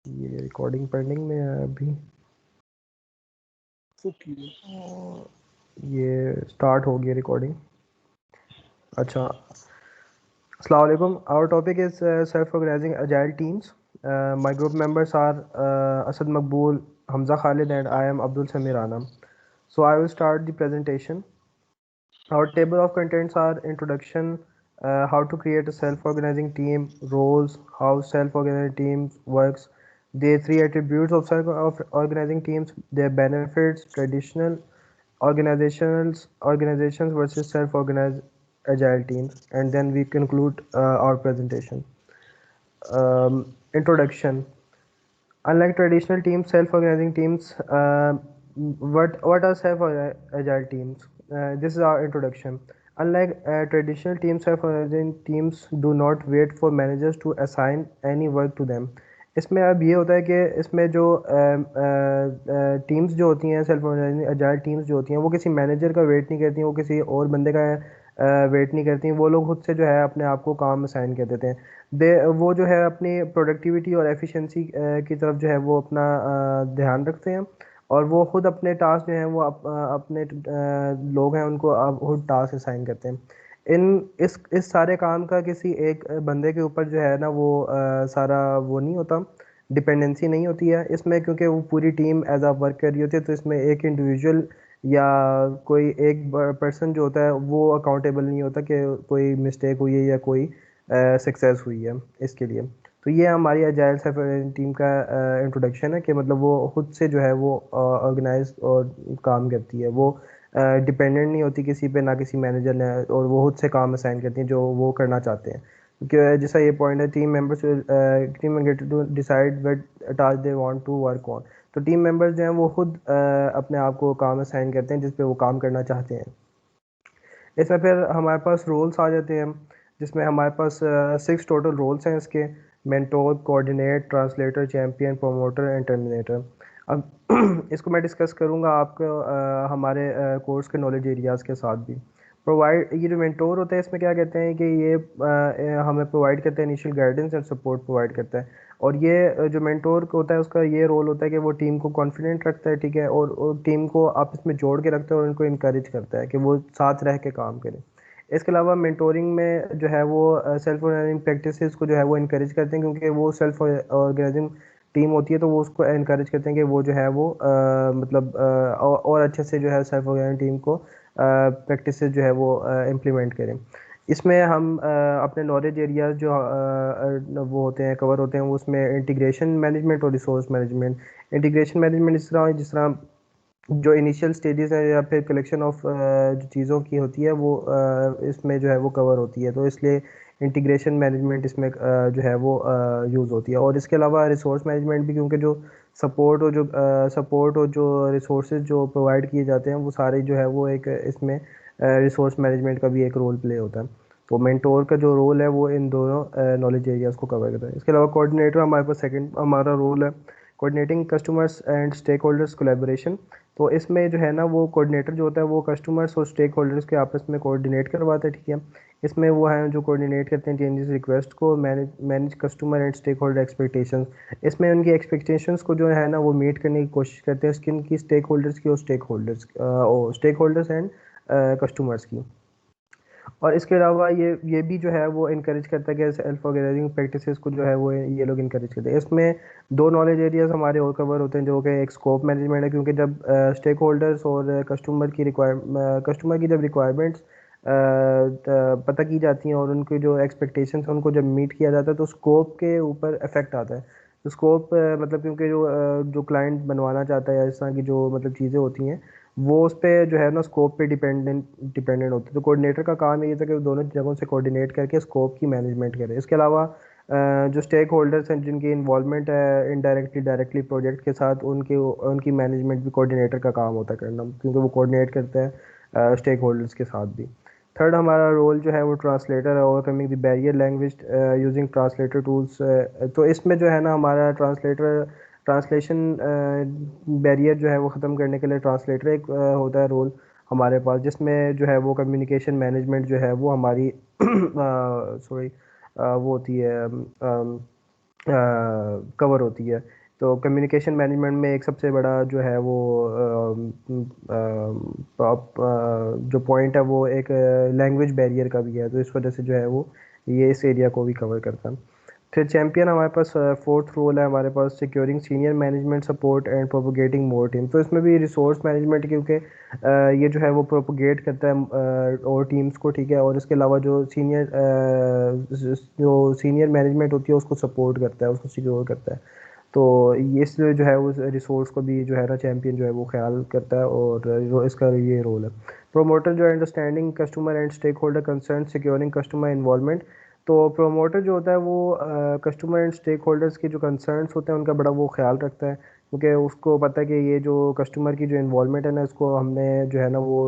ये recording pending में है अभी। ये स्टार्ट हो गई रिकॉर्डिंग। अच्छा, अस्सलाम वालेकुम। Our topic is self-organizing agile teams. My group members are Asad Makbool, Hamza Khalid, and I am Abdul Samir Anam. So I will start the presentation. Our table of contents are introduction, how to create a self-organizing team, roles, how self-organizing teams works, the three attributes of self-organizing teams, their benefits, traditional organizations versus self-organized agile teams, and then we conclude our presentation. Introduction. Unlike traditional teams, self-organizing teams, what are self-agile teams? This is our introduction. Unlike traditional teams, self-organizing teams do not wait for managers to assign any work to them. इसमें अब ये होता है कि इसमें जो teams जो होती हैं, सेल्फ ऑर्गेनाइजिंग एजाइल टीम्स जो होती हैं, वो किसी मैनेजर का वेट नहीं करती हैं, वो किसी और बंदे का वेट नहीं करती हैं। वो लोग खुद से जो है अपने आप को काम असाइन कर देते हैं। दे वो जो है अपनी प्रोडक्टिविटी और एफिशिएंसी की तरफ जो है वो अपना ध्यान रखते हैं, और वो खुद अपने टास्क जो हैं वो अपने लोग हैं उनको खुद टास्क असाइन करते हैं। इस सारे काम का किसी एक बंदे के ऊपर जो है ना वो सारा वो नहीं होता, डिपेंडेंसी नहीं होती है इसमें, क्योंकि वो पूरी टीम एज अ वर्क कर रही होती है। तो इसमें एक इंडिविजुअल या कोई एक पर्सन जो होता है वो अकाउंटेबल नहीं होता कि कोई मिस्टेक हुई है या कोई सक्सेस हुई है इसके लिए। तो ये हमारी एजाइल सेल्फ टीम का इंट्रोडक्शन है कि मतलब वो खुद से जो है वो ऑर्गेनाइज और काम करती है। वो डिपेंडेंट नहीं होती किसी पे, ना किसी मैनेजर ने, और वो खुद से काम असाइन करती हैं जो वो करना चाहते हैं। क्योंकि जैसा ये पॉइंट है, team get to decide what task they want to work on. तो टीम मेंबर्स जो हैं वो खुद अपने आप को काम असाइन करते हैं जिस पे वो काम करना चाहते हैं। इसमें फिर हमारे पास रोल्स आ जाते हैं, जिसमें हमारे पास 6 टोटल रोल्स हैं इसके: mentor, coordinate, translator, champion, promoter and terminator. अब इसको मैं डिस्कस करूँगा आपको हमारे कोर्स के नॉलेज एरियाज़ के साथ भी। प्रोवाइड, ये जो मेंटोर होता है इसमें क्या कहते हैं कि ये हमें प्रोवाइड करता है, initial guidance and support provide करता है। और ये जो मेंटोर होता है उसका ये रोल होता है कि वो टीम को कॉन्फिडेंट रखता है, ठीक है, और टीम को आपस में जोड़ के रखता है और उनको इनकरेज करता है कि वो साथ रह के काम करें। इसके अलावा मेंटोरिंग में जो है वो सेल्फ ऑर्गेनाइजिंग प्रैक्टिसेस को जो है वो इनकरेज करते हैं, क्योंकि वो सेल्फ ऑर्गेनाइजिंग टीम होती है तो वो उसको इनकरेज करते हैं कि वो जो है वो मतलब और अच्छे से जो है सेल्फ ऑर्गेनाइजिंग टीम को प्रैक्टिसेस जो है वो इम्प्लीमेंट करें। इसमें हम अपने नॉलेज एरियाज जो वो होते हैं, कवर होते हैं, वो उसमें इंटीग्रेशन मैनेजमेंट और रिसोर्स मैनेजमेंट। इंटीग्रेशन मैनेजमेंट जिस तरह जो इनिशियल स्टेजेस है या फिर कलेक्शन ऑफ जो चीज़ों की होती है वो इसमें जो है वो कवर होती है, तो इसलिए इंटीग्रेशन मैनेजमेंट इसमें जो है वो यूज़ होती है। और इसके अलावा रिसोर्स मैनेजमेंट भी, क्योंकि जो सपोर्ट और जो रिसोर्सेज जो प्रोवाइड किए जाते हैं वो सारे जो है वो एक इसमें रिसोर्स मैनेजमेंट का भी एक रोल प्ले होता है। तो मेंटोर का जो रोल है वो इन दोनों नॉलेज एरियाज़ को कवर करता है। इसके अलावा कोऑर्डिनेटर हमारे पास सेकंड हमारा रोल है, coordinating customers and stakeholders collaboration. तो इसमें जो है ना वो कोऑर्डिनेटर जो होता है वो कस्टमर्स और स्टेक होल्डर्स के आपस में कोऑर्डिनेट करवाता है, ठीक है। इसमें वो हैं जो कोऑर्डिनेट करते हैं चेंजेस रिक्वेस्ट को, manage customer and stakeholder expectations. इसमें उनकी एक्सपेक्टेशंस को जो है ना वो मीट करने की कोशिश करते हैं, स्किन की स्टेक होल्डर्स की और स्टेक होल्डर्स एंड कस्टमर्स की। और इसके अलावा ये भी जो है वो इनकरेज करता है कि सेल्फ ऑर्गेनाइजिंग प्रैक्टिसेस को जो है वो ये लोग इनकरेज करते हैं। इसमें दो नॉलेज एरियाज हमारे और कवर होते हैं, जो कि एक स्कोप मैनेजमेंट है, क्योंकि जब स्टेक होल्डर्स और कस्टमर की जब रिक्वायरमेंट्स पता की जाती हैं और उनकी जो एक्सपेक्टेशंस हैं उनको जब मीट किया जाता है तो स्कोप के ऊपर इफेक्ट आता है। तो स्कोप मतलब क्योंकि जो क्लाइंट बनवाना चाहता है या इस तरह की जो मतलब चीज़ें होती हैं वो उस पे जो है ना स्कोप पे डिपेंडेंट होती है। तो कोऑर्डिनेटर का काम ये था कि वो दोनों जगहों से कोऑर्डिनेट करके स्कोप की मैनेजमेंट करे। इसके अलावा जो स्टेक होल्डर्स हैं जिनकी इन्वॉल्वमेंट है इनडायरेक्टली डायरेक्टली प्रोजेक्ट के साथ, उनकी उनकी मैनेजमेंट भी कोऑर्डिनेटर का काम होता है करना, क्योंकि वो कोऑर्डिनेट करते हैं स्टेक होल्डर्स के साथ भी। थर्ड हमारा रोल जो है वो ट्रांसलेटर है, overcoming the barrier language using translator tools. तो इसमें जो है ना हमारा ट्रांसलेशन बैरियर जो है वो ख़त्म करने के लिए ट्रांसलेटर एक होता है रोल हमारे पास, जिसमें जो है वो कम्युनिकेशन मैनेजमेंट जो है वो हमारी सॉरी वो होती है, कवर होती है। तो कम्युनिकेशन मैनेजमेंट में एक सबसे बड़ा जो है वो जो पॉइंट है वो एक लैंग्वेज बैरियर का भी है, तो इस वजह से जो है वो ये इस एरिया को भी कवर करता है। फिर चैंपियन हमारे पास फोर्थ रोल है हमारे पास, securing senior management support and propagating more team. तो इसमें भी रिसोर्स मैनेजमेंट, क्योंकि ये जो है वो प्रोपोगेट करता है और टीम्स को, ठीक है, और इसके अलावा जो सीनियर मैनेजमेंट होती है उसको सपोर्ट करता है, उसको सिक्योर करता है। तो ये इसलिए जो है उस रिसोर्स को भी जो है ना चैंपियन जो है वो ख्याल करता है, और इसका ये रोल है। प्रोमोटर जो है understanding customer and stakeholder concern, securing customer involvement. तो प्रोमोटर जो होता है वो कस्टमर एंड स्टेक होल्डर्स के जो कंसर्न्स होते हैं उनका बड़ा वो ख्याल रखता है, क्योंकि उसको पता है कि ये जो कस्टमर की जो इन्वॉल्वमेंट है ना, इसको हमने जो है ना वो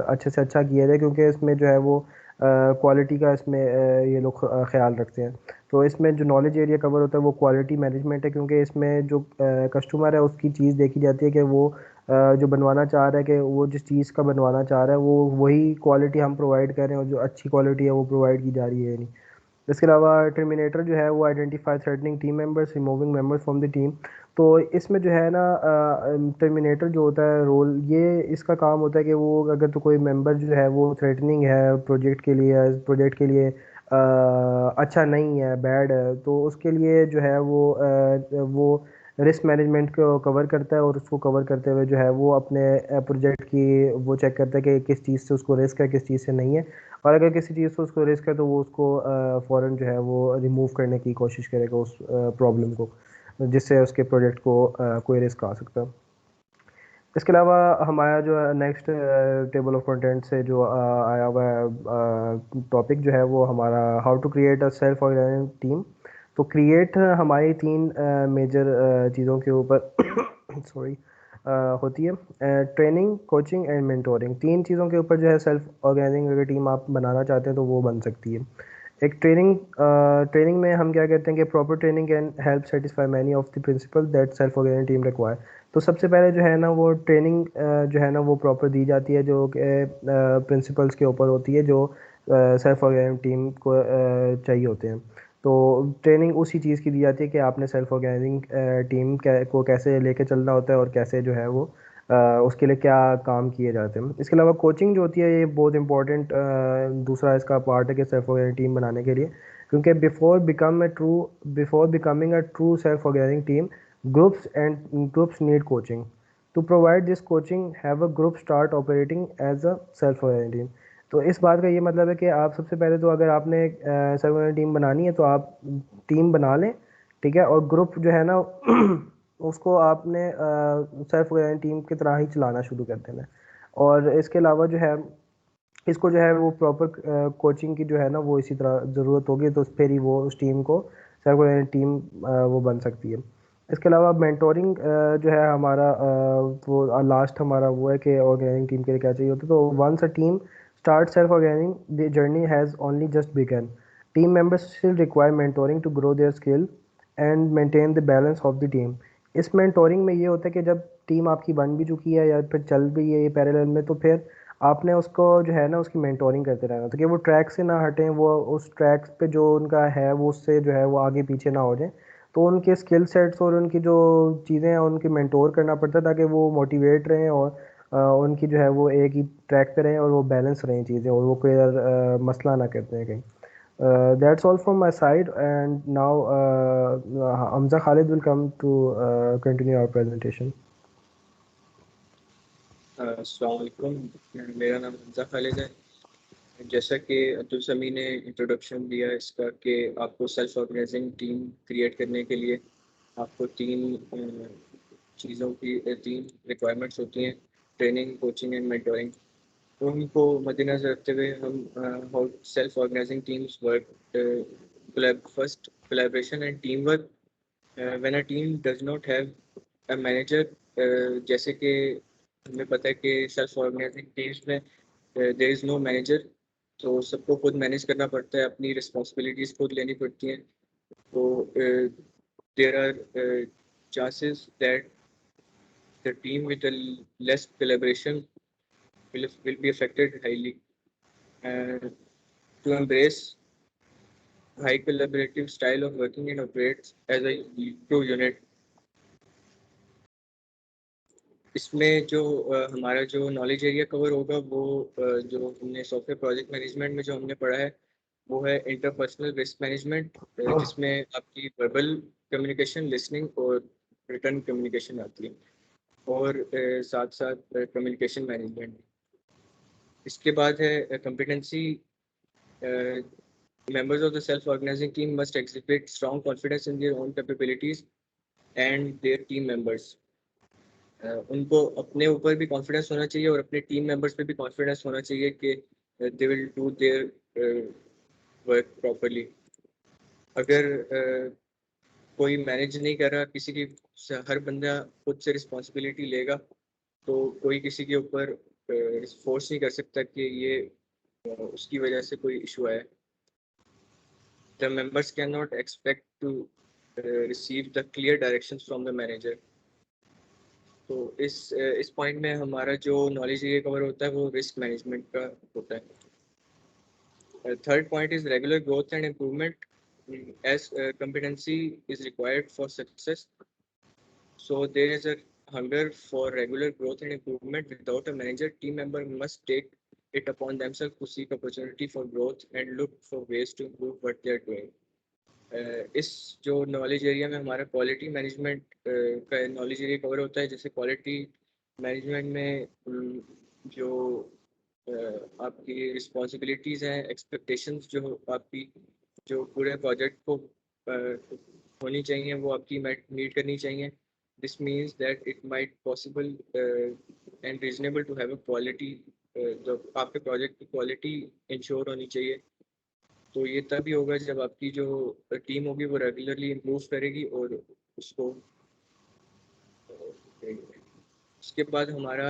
अच्छे से अच्छा किया जाए, क्योंकि इसमें जो है वो क्वालिटी का इसमें ये लोग ख्याल रखते हैं। तो इसमें जो नॉलेज एरिया कवर होता है वो क्वालिटी मैनेजमेंट है, क्योंकि इसमें जो कस्टमर है उसकी चीज़ देखी जाती है कि वो जो बनवाना चाह रहा है, कि वो जिस चीज़ का बनवाना चाह रहा है वो वही क्वालिटी हम प्रोवाइड कर रहे हैं, और जो अच्छी क्वालिटी है वो प्रोवाइड की जा रही है या नहीं। इसके अलावा टर्मिनेटर जो है वो identify threatening team members, removing members from the team. तो इसमें जो है ना टर्मिनेटर जो होता है रोल, ये इसका काम होता है कि वो अगर तो कोई मेंबर जो है वो थ्रेटनिंग है प्रोजेक्ट के लिए, प्रोजेक्ट के लिए अच्छा नहीं है, बैड है, तो उसके लिए जो है वो रिस्क मैनेजमेंट को कवर करता है, और उसको कवर करते हुए जो है वो अपने प्रोजेक्ट की वो चेक करता है कि किस चीज़ से उसको रिस्क है, किस चीज़ से नहीं है। और अगर किसी चीज़ से उसको रिस्क है तो वो उसको फ़ौरन जो है वो रिमूव करने की कोशिश करेगा उस प्रॉब्लम को, जिससे उसके प्रोजेक्ट को कोई रिस्क आ सकता है। इसके अलावा हमारा जो नेक्स्ट टेबल ऑफ कंटेंट से जो आया हुआ है टॉपिक जो है वो हमारा how to create a self organizing team. तो क्रिएट हमारी तीन मेजर चीज़ों के ऊपर सॉरी होती है। ट्रेनिंग, कोचिंग एंड मेंटोरिंग, तीन चीज़ों के ऊपर जो है सेल्फ ऑर्गेनाइजिंग अगर टीम आप बनाना चाहते हैं तो वो बन सकती है। एक ट्रेनिंग में हम क्या कहते हैं कि proper training can help satisfy many of the principle that self organizing team require. तो सबसे पहले जो है ना वो ट्रेनिंग जो है ना वो प्रॉपर दी जाती है, जो कि प्रिंसिपल्स के ऊपर होती है, जो सेल्फ ऑर्गेनाइजिंग टीम को चाहिए होते हैं। तो ट्रेनिंग उसी चीज़ की दी जाती है कि आपने सेल्फ ऑर्गेनाइजिंग टीम को कैसे लेके चलना होता है, और कैसे जो है वो अ, उसके लिए क्या काम किए जाते हैं। इसके अलावा कोचिंग जो होती है ये बहुत इंपॉर्टेंट दूसरा इसका पार्ट है कि सेल्फ ऑर्गेनाइजिंग टीम बनाने के लिए, क्योंकि before becoming a true self organizing team, groups need coaching. To provide this coaching, have a group start operating as a self-organizing team. तो इस बात का ये मतलब है कि आप सबसे पहले तो अगर आपने सेल्फ ऑर्गेनाइजिंग टीम बनानी है तो आप टीम बना लें, ठीक है, और ग्रुप जो है ना उसको आपने सेल्फ ऑर्गेनाइजिंग टीम की तरह ही चलाना शुरू कर देना है। और इसके अलावा जो है इसको जो है वो प्रॉपर कोचिंग की जो है ना वो इसी तरह ज़रूरत होगी, तो फिर ही वो उस टीम को सेल्फ ऑर्गेनाइजिंग टीम वो बन सकती है। इसके अलावा मेंटोरिंग जो है हमारा वो लास्ट हमारा वो है कि ऑर्गेनाइजिंग टीम के लिए क्या चाहिए होता है। तो once a team start self organizing the journey has only just begun. Team members still require mentoring to grow their skill and maintain the balance of the team. इस मेंटोरिंग में ये होता है कि जब टीम आपकी बन भी चुकी है या फिर चल भी है ये पैरेलल में, तो फिर आपने उसको जो है ना उसकी मेंटोरिंग करते रहना, तो कि वो ट्रैक से ना हटें, वो उस ट्रैक पे जो उनका है वो उससे जो है वो आगे पीछे ना हो जाए। तो उनके स्किल सेट्स और उनकी जो चीज़ें हैं उनकी मेंटोर करना पड़ता है, ताकि वो मोटिवेट रहें, और उनकी जो है वो एक ही ट्रैक पे रहें, और वो बैलेंस रहें चीज़ें, और वो कोई मसला ना करते हैं कहीं। That's all from my side, and now Hamza Khalid will come to continue our presentation. अस्सलाम वालेकुम। मेरा नाम हमजा खालिद है। जैसा कि अब्दुल समी ने इंट्रोडक्शन दिया इसका कि आपको सेल्फ ऑर्गेनाइजिंग टीम क्रिएट करने के लिए आपको चीज़ों की तीन रिक्वायरमेंट्स होती हैं, ट्रेनिंग, कोचिंग एंड मेंटोरिंग। तो उनको मद्देनज़र रखते हुए हम how self organising teams work, first collaboration and team work. When a team does not have a manager, जैसे कि हमें पता है कि सेल्फ ऑर्गेनाइजिंग टीम्स में देयर इज़ नो मैनेजर, तो सबको खुद मैनेज करना पड़ता है, अपनी रिस्पॉन्सिबिलिटीज़ खुद लेनी पड़ती हैं। तो there are chances that the team with less collaboration will be affected highly. Uh, to embrace high collaborative style of working and operates as a true unit. इसमें जो हमारा जो नॉलेज एरिया कवर होगा वो जो हमने सॉफ्टवेयर प्रोजेक्ट मैनेजमेंट में जो हमने पढ़ा है वो है इंटरपर्सनल रिस्क मैनेजमेंट, जिसमें आपकी वर्बल कम्युनिकेशन, लिसनिंग और रिटर्न कम्युनिकेशन आती है, और साथ साथ कम्युनिकेशन मैनेजमेंट। इसके बाद है competency. members of the self-organizing team must exhibit strong confidence in their own capabilities and their team members. उनको अपने ऊपर भी कॉन्फिडेंस होना चाहिए और अपने टीम मेंबर्स पे भी कॉन्फिडेंस होना चाहिए कि they will do their work properly. अगर कोई मैनेज नहीं कर रहा, किसी की हर बंदा खुद से रिस्पॉन्सिबिलिटी लेगा, तो कोई किसी के ऊपर फोर्स नहीं कर सकता कि ये उसकी वजह से कोई इशू आए। The members cannot expect to receive the clear directions from the manager. तो इस पॉइंट में हमारा जो नॉलेज ये कवर होता है वो रिस्क मैनेजमेंट का होता है। Third point is regular growth and improvement as competency is required for success. So there is a hunger for regular growth and improvement. Without a manager, team member must take it upon themselves to seek opportunity for growth and look for ways to improve what they are doing. इस जो knowledge area में हमारा quality management का knowledge area cover होता है। जैसे quality management में जो आपकी रिस्पॉन्सिबिलिटीज़ हैं, एक्सपेक्टेशंस जो आपकी जो पूरे प्रोजेक्ट को होनी चाहिए वो आपकी मीट करनी चाहिए। This means that it might possible and reasonable to have a quality, जो आपके प्रोजेक्ट की क्वालिटी इंश्योर होनी चाहिए। तो ये तभी होगा जब आपकी जो टीम होगी वो रेगुलरली इम्प्रूव करेगी और उसको। उसके बाद हमारा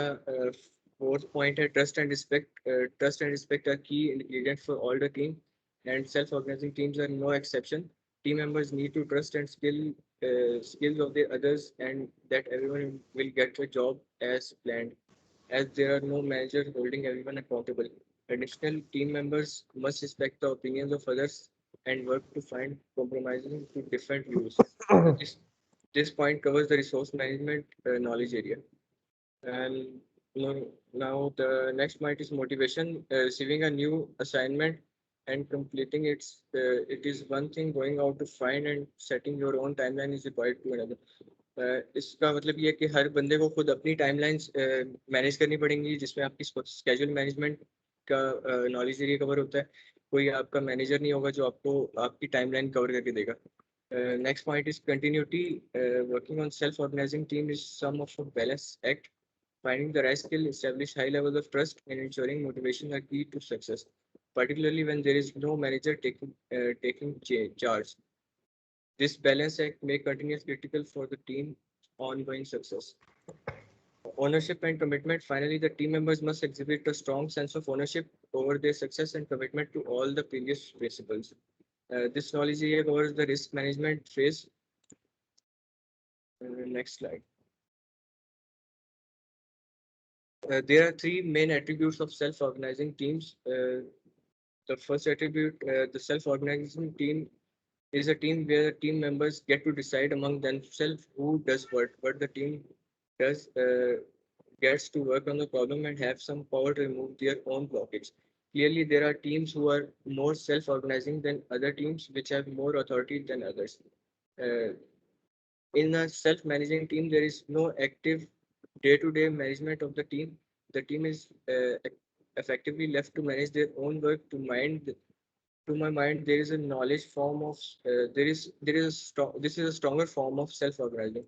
फोर्थ पॉइंट है trust and respect. Trust and respect are key ingredient for all the team and self organising teams are no exception. Team members need to trust and skills of the others and that everyone will get the job as planned, as there are no managers holding everyone accountable. Additional team members must respect the opinions of others and work to find compromises to different views. This point covers the resource management knowledge area. And now the next point is motivation. Receiving a new assignment and completing it is one thing. Going out to find and setting your own timeline is required to another. इसका मतलब ये है कि हर बंदे को खुद अपनी timelines manage करनी पड़ेंगी, जिसमें आपकी स्केड्यूल मैनेजमेंट का नॉलेज एरिया कवर होता है। कोई आपका मैनेजर नहीं होगा जो आपको आपकी टाइमलाइन कवर करके देगा। Next point is continuity. Working on self organizing team is some of a balance act. Finding the right skill, establish high levels of trust, and ensuring motivation are key to success, particularly when there is no manager taking charge. This balance act may continue critical for the team's ongoing success. Ownership and commitment. Finally, the team members must exhibit a strong sense of ownership over their success and commitment to all the previous principles. This knowledge area covers the risk management phase. Next slide. There are three main attributes of self-organizing teams. The first attribute, the self-organizing team is a team where the team members get to decide among themselves who does what the team does, gets to work on the problem and have some power to remove their own blockage. Clearly, there are teams who are more self-organizing than other teams which have more authority than others. In a self-managing team, there is no active day-to-day management of the team. The team is effectively left to manage their own work. To my mind, there is a knowledge form of this is a stronger form of self-organizing.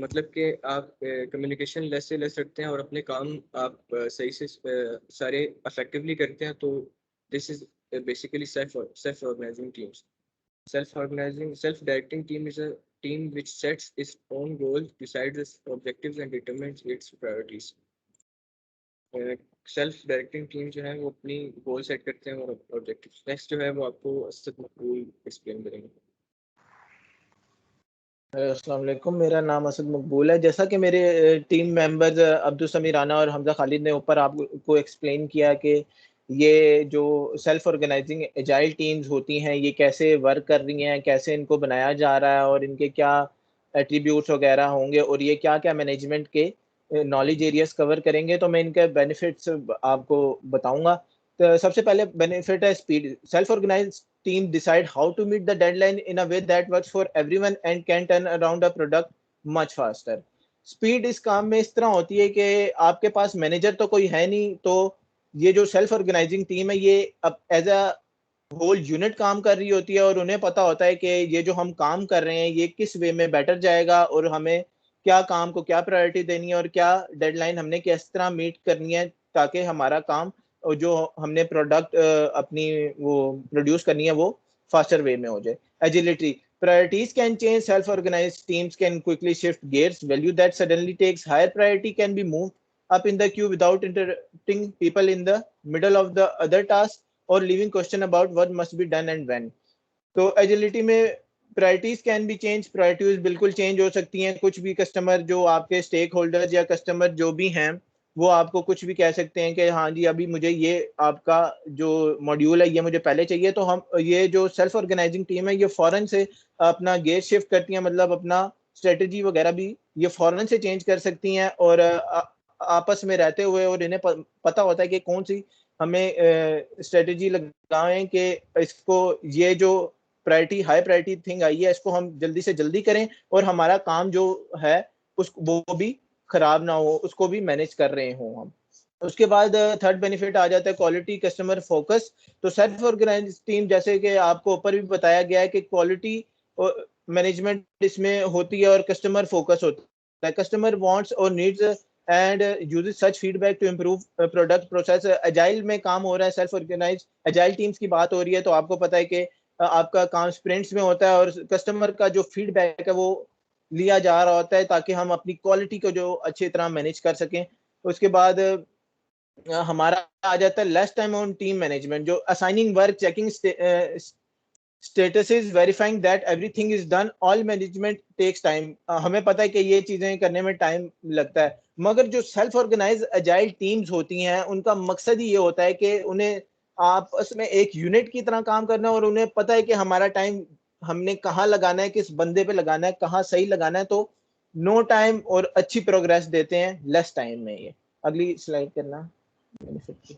मतलब कि आप communication less से less रखते हैं और अपने काम आप सही से सारे effectively करते हैं, तो this is basically self-organizing teams. Self-directing team is a team which sets its own goals, decides its objectives and determines its priorities. Self-directing team जो है वो अपनी गोल सेट करते हैं और ऑब्जेक्टिव्स। नेक्स्ट जो है वो आपको असद मकबूल एक्सप्लेन करेंगे। अस्सलाम वालेकुम, मेरा नाम असद मकबूल है। जैसा कि मेरे टीम मेंबर्स अब्दुल समीर राना और हमजा खालिद ने ऊपर आपको एक्सप्लेन किया कि ये जो सेल्फ ऑर्गेनाइजिंग एजाइल टीम्स होती हैं ये कैसे वर्क कर रही हैं, कैसे इनको बनाया जा रहा है और इनके क्या एट्रीब्यूट्स वगैरह होंगे और ये क्या क्या मैनेजमेंट के नॉलेज एरियाज कवर करेंगे। तो मैं इनके बेनिफिट्स आपको बताऊंगा। तो सबसे पहले बेनिफिट है speed. Self organize team decide how to meet the deadline in a way that works for everyone and can turn around a product much faster. Speed इस काम में इस तरह होती है कि आपके पास मैनेजर तो कोई है नहीं, तो ये जो सेल्फ ऑर्गेनाइजिंग टीम है ये अब एज अ होल यूनिट काम कर रही होती है और उन्हें पता होता है कि ये जो हम काम कर रहे हैं ये किस वे में बेटर जाएगा और हमें क्या काम को क्या प्रायोरिटी देनी है और क्या डेडलाइन हमने किस तरह मीट करनी है ताकि हमारा काम और जो हमने प्रोडक्ट अपनी वो प्रोड्यूस करनी है वो फास्टर वे में हो जाए। Agility. Priorities can change. Self-organized teams can quickly shift gears. Value that suddenly takes higher priority can be moved up in the queue without interrupting people in the middle of the other task or leaving question about what must be done and when. तो agility में priorities can be change. Priorities बिल्कुल change हो सकती हैं। कुछ भी customer जो आपके स्टेक होल्डर्स या कस्टमर जो भी हैं वो आपको कुछ भी कह सकते हैं कि हाँ जी अभी मुझे ये आपका जो मॉड्यूल है ये मुझे पहले चाहिए। तो हम ये जो सेल्फ ऑर्गेनाइजिंग टीम है ये फौरन से अपना गेट शिफ्ट करती हैं, मतलब अपना स्ट्रेटजी वगैरह भी ये फौरन से चेंज कर सकती हैं और आपस में रहते हुए और इन्हें पता होता है कि कौन सी हमें स्ट्रेटजी लगाएं कि इसको ये जो priority high priority thing I है इसको हम जल्दी से जल्दी करें और हमारा काम जो है उस वो भी खराब ना हो, उसको भी मैनेज कर रहे हो हम। उसके बाद थर्ड बेनिफिट आ जाता है क्वालिटी कस्टमर फोकस। तो सेल्फ ऑर्गेनाइज टीम जैसे कि आपको ऊपर भी बताया गया है कि क्वालिटी मैनेजमेंट इसमें होती है और कस्टमर फोकस होता है। कस्टमर वांट्स और needs and uses such feedback to improve product process. Agile में काम हो रहा है, सेल्फ ऑर्गेनाइज एजाइल टीम्स की बात हो रही है तो आपको पता है कि आपका काम स्प्रिंट्स में होता है और कस्टमर का जो फीडबैक है वो लिया जा रहा होता है ताकि हम अपनी क्वालिटी को जो अच्छी तरह मैनेज कर सकें। उसके बाद हमारा आ जाता है less time on team management. जो assigning work, checking status, verifying that everything is done, all management takes time. हमें पता है कि ये चीजें करने में टाइम लगता है, मगर जो सेल्फ ऑर्गेनाइज एजाइल टीम्स होती हैं उनका मकसद ही ये होता है कि उन्हें आपस में एक यूनिट की तरह काम करना है और उन्हें पता है कि हमारा टाइम हमने कहाँ लगाना है, किस बंदे पे लगाना है, कहाँ सही लगाना है। तो नो टाइम और अच्छी प्रोग्रेस देते हैं लेस टाइम में। ये अगली स्लाइड करना बेनिफिट की।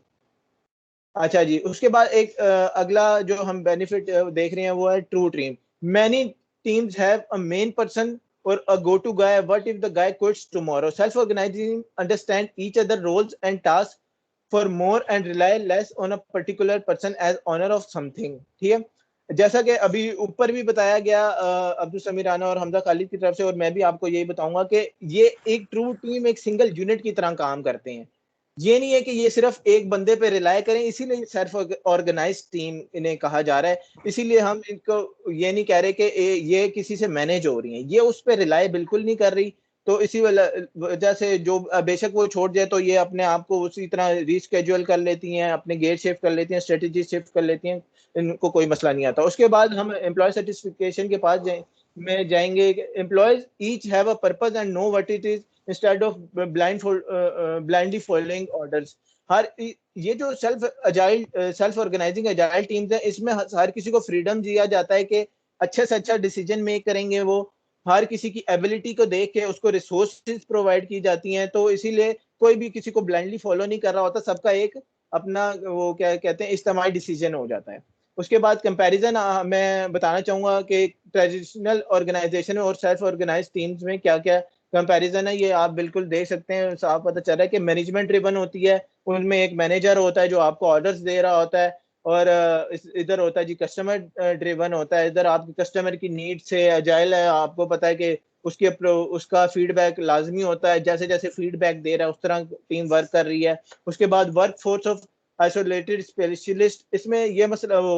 अच्छा जी, उसके बाद एक अगला जो हम बेनिफिट देख रहे हैं वो है true team. Many teams have a main person और a go-to guy. What if the guy quits tomorrow? Self-organizing understand each other roles and tasks for more and rely less on a particular person as owner of something. ठीक है, जैसा कि अभी ऊपर भी बताया गया अब्दुल समीर राना और हमजा खालिद की तरफ से, और मैं भी आपको यही बताऊंगा कि ये एक ट्रू टीम एक सिंगल यूनिट की तरह काम करते हैं। ये नहीं है कि ये सिर्फ एक बंदे पे रिलाय करें, इसीलिए सेल्फ ऑर्गेनाइज टीम इन्हें कहा जा रहा है। इसीलिए हम इनको ये नहीं कह रहे कि ये किसी से मैनेज हो रही हैं, ये उस पर रिलाय बिल्कुल नहीं कर रही। तो इसी वजह से जो बेशक वो छोड़ जाए तो ये अपने आप को उसी तरह रीस्केड्यूल कर लेती हैं, अपने गेट शिफ्ट कर लेती हैं, स्ट्रेटेजी शिफ्ट कर लेती हैं, इनको कोई मसला नहीं आता। उसके बाद हम एम्प्लॉय सेटिस्फिकेशन के पास में जाएंगे। Employees each have a purpose and know what it is instead of blindly following orders. हर ये जो सेल्फ ऑर्गेनाइजिंग एजाइल टीम्स है इसमें हर किसी को फ्रीडम दिया जाता है कि अच्छे से अच्छा डिसीजन मेक करेंगे। वो हर किसी की एबिलिटी को देख के उसको रिसोर्सेज प्रोवाइड की जाती हैं, तो इसीलिए कोई भी किसी को ब्लाइंडली फॉलो नहीं कर रहा होता, सबका एक अपना वो क्या कहते हैं इज्तिमाई डिसीजन हो जाता है। उसके बाद कंपैरिजन मैं बताना चाहूंगा कि ट्रेडिशनल ऑर्गेनाइजेशन और सेल्फ ऑर्गेनाइज टीम्स में क्या क्या कंपैरिजन है, ये आप बिल्कुल देख सकते हैं। साफ पता चल रहा है कि मैनेजमेंट ड्रिवन होती है, उनमें एक मैनेजर होता है जो आपको ऑर्डर्स दे रहा होता है, और इधर होता है जी कस्टमर ड्रिवन होता है। इधर आपके कस्टमर की नीड से अजाइल है, आपको पता है कि उसका फीडबैक लाजमी होता है, जैसे जैसे फीडबैक दे रहा है उस तरह टीम वर्क कर रही है। उसके बाद work force of isolated specialist, इसमें ये मसला वो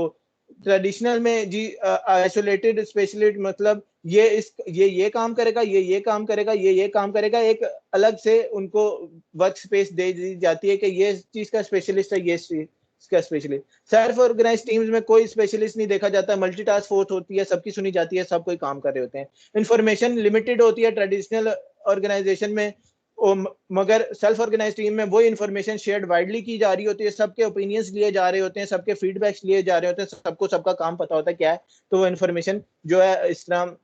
ट्रेडिशनल में जी आइसोलेटेड स्पेशलिस्ट मतलब ये काम करेगा, ये काम करेगा, ये काम करेगा, एक अलग से उनको वर्क स्पेस दे दी जाती है कि ये चीज का स्पेशलिस्ट है, ये इसका स्पेशलिस्ट। सेल्फ ऑर्गेनाइज टीम्स में कोई स्पेशलिस्ट नहीं देखा जाता, मल्टीटास्क फोर्स होती है, सबकी सुनी जाती है, सब कोई काम कर रहे होते हैं। इंफॉर्मेशन लिमिटेड होती है ट्रेडिशनल ऑर्गेनाइजेशन में, मगर सेल्फ ऑर्गेनाइज टीम में वो इन्फॉर्मेशन शेयर वाइडली की जा रही होती है, सबके ओपिनियंस लिए जा रहे होते हैं, सबके फीडबैक्स लिए जा रहे होते हैं, सबको सबका काम पता होता है क्या है, तो वो इन्फॉर्मेशन जो है इस तरह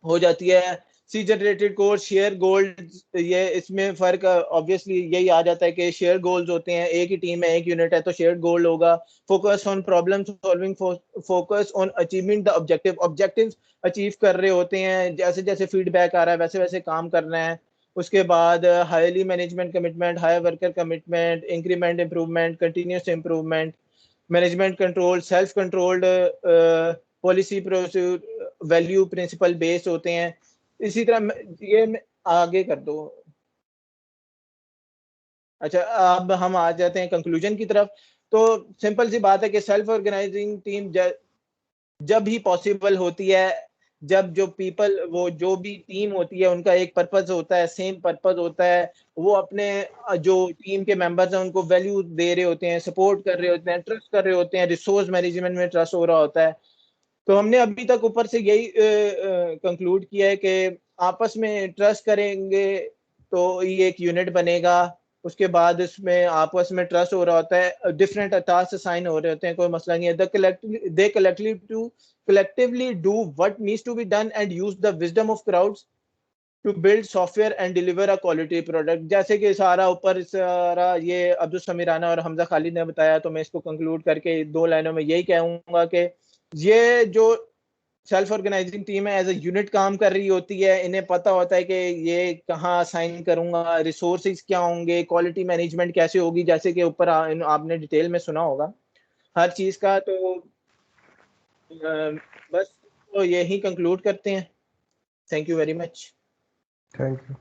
हो जाती है। सी जनरेटेड कोर्स, शेयर गोल्स, ये इसमें फर्क ऑब्वियसली यही आ जाता है कि शेयर गोल्स होते हैं, एक ही टीम है, एक यूनिट है तो शेयर गोल होगा। Focus on problem solving, focus on achieving the objective, objectives achieve कर रहे होते हैं, जैसे जैसे फीडबैक आ रहा है वैसे वैसे काम करना है। उसके बाद highly management commitment, high worker commitment, increment improvement, continuous improvement, management control, self controlled policy, procedure, value principle based होते हैं। इसी तरह ये आगे कर दो। अच्छा, अब हम आ जाते हैं कंक्लूजन की तरफ। तो सिंपल सी बात है कि सेल्फ ऑर्गेनाइजिंग टीम जब ही पॉसिबल होती है, जब जो पीपल, वो जो भी टीम होती है उनका एक पर्पस होता है, सेम पर्पस होता है, वो अपने जो टीम के मेंबर्स हैं उनको वैल्यू दे रहे होते हैं, सपोर्ट कर रहे होते हैं, ट्रस्ट कर रहे होते हैं, रिसोर्स मैनेजमेंट में ट्रस्ट हो रहा होता है। तो हमने अभी तक ऊपर से यही कंक्लूड किया है कि आपस में ट्रस्ट करेंगे तो ये एक यूनिट बनेगा। उसके बाद इसमें आपस में ट्रस्ट हो रहा होता है, डिफरेंट टास्क असाइन हो रहे होते हैं, कोई मसला नहीं है। दे collectively do what needs to be done and use the wisdom of crowds to build software and deliver a quality product। जैसे कि सारा ऊपर सारा ये अब्दुल समीराना और हमजा खालिद ने बताया, तो मैं इसको कंक्लूड करके 2 लाइनों में यही कहूंगा कि ये जो सेल्फ ऑर्गेनाइजिंग टीम है एज ए यूनिट काम कर रही होती है, इन्हें पता होता है कि ये कहाँ असाइन करूंगा, रिसोर्सेज क्या होंगे, क्वालिटी मैनेजमेंट कैसे होगी, जैसे कि ऊपर आपने डिटेल में सुना होगा हर चीज का। तो बस तो यही कंक्लूड करते हैं। Thank you very much. Thank you.